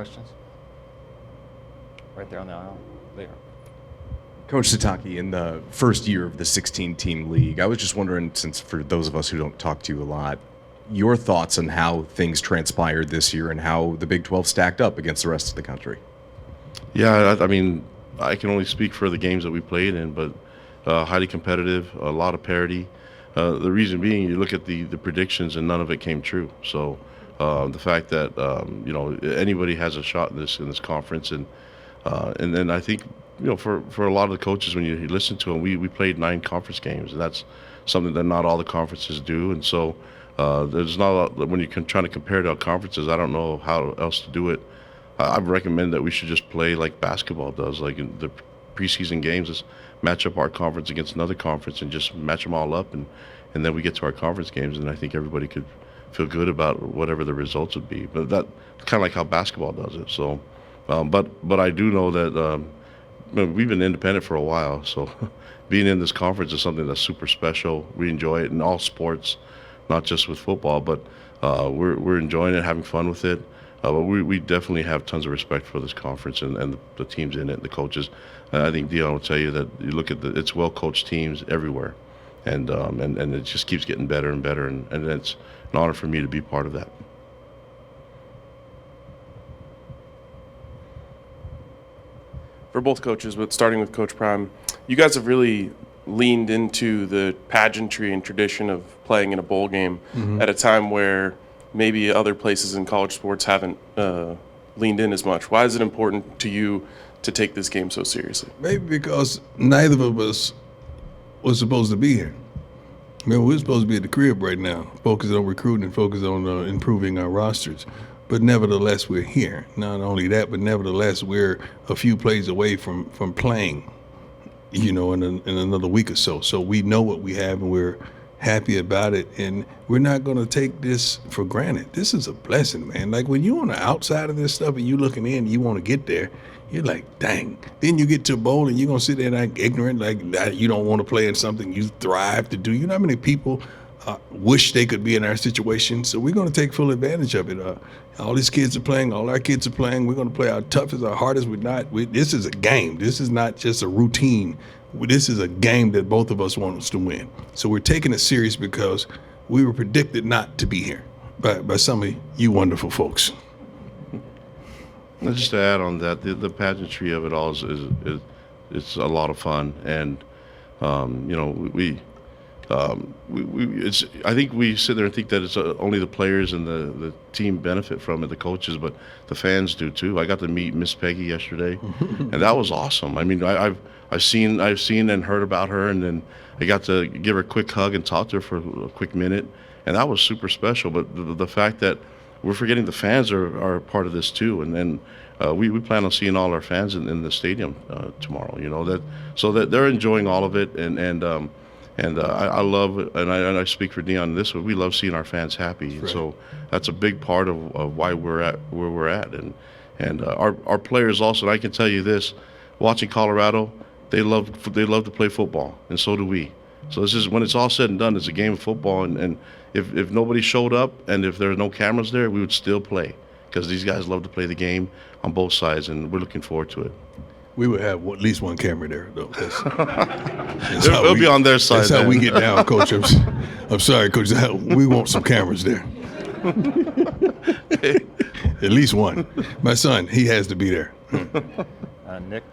questions? Right there on the aisle. There. Coach Sitake, in the first year of the 16-team league, I was just wondering, since for those of us who don't talk to you a lot, your thoughts on how things transpired this year and how the Big 12 stacked up against the rest of the country. Yeah, I mean, I can only speak for the games that we played in, but highly competitive, a lot of parity. The reason being, you look at the predictions and none of it came true. So the fact that anybody has a shot in this conference, and then I think for a lot of the coaches, when you listen to them, we played 9 conference games, and that's something that not all the conferences do. And so there's not a lot, when you're trying to compare to our conferences, I don't know how else to do it. I recommend that we should just play like basketball does, like in the preseason games. Let's match up our conference against another conference and just match them all up, and then we get to our conference games, and I think everybody could feel good about whatever the results would be. But that's kind of like how basketball does it. So, but I do know that we've been independent for a while, so being in this conference is something that's super special. We enjoy it in all sports, not just with football, but we're enjoying it, having fun with it. But we definitely have tons of respect for this conference and the teams in it, the coaches. I think Deion will tell you that you look at it's well-coached teams everywhere, and it just keeps getting better and better, and it's an honor for me to be part of that. For both coaches, but starting with Coach Prime, you guys have really leaned into the pageantry and tradition of playing in a bowl game at a time where maybe other places in college sports haven't leaned in as much. Why is it important to you to take this game so seriously? Maybe because neither of us was supposed to be here. I mean, we're supposed to be at the crib right now, focused on recruiting and focused on improving our rosters. But nevertheless, we're here. Not only that, but nevertheless, we're a few plays away from playing, in another week or so. So we know what we have, and we're happy about it, and we're not going to take this for granted. This is a blessing, man. Like when you're on the outside of this stuff and you looking in, you want to get there, you're like, dang. Then you get to a bowl and you're going to sit there and act ignorant, like you don't want to play in something you thrive to do. You know how many people wish they could be in our situation? So we're going to take full advantage of it. All these kids are playing, all our kids are playing. We're going to play our toughest, our hardest. This is a game. This is not just a routine. This is a game that both of us want us to win. So we're taking it serious because we were predicted not to be here by some of you wonderful folks. Just to add on that, the pageantry of it all is it's a lot of fun, and I think we sit there and think that it's only the players and the team benefit from it, the coaches, but the fans do too. I got to meet Miss Peggy yesterday, and that was awesome. I mean, I've seen and heard about her, and then I got to give her a quick hug and talk to her for a quick minute, and that was super special. But the fact that we're forgetting the fans are part of this too, and then we plan on seeing all our fans in the stadium tomorrow. So that they're enjoying all of it, and I love it, and I speak for Deion in this one. We love seeing our fans happy, and right. So that's a big part of why we're at where we're at, and our players also. And I can tell you this: watching Colorado, they love to play football, and so do we. So this is, when it's all said and done, it's a game of football, and if nobody showed up and if there are no cameras there, we would still play, because these guys love to play the game on both sides, and we're looking forward to it. We would have at least one camera there, though. It'll be on their side. That's how we get down, Coach. I'm sorry, Coach. We want some cameras there. At least one. My son, he has to be there. Nick.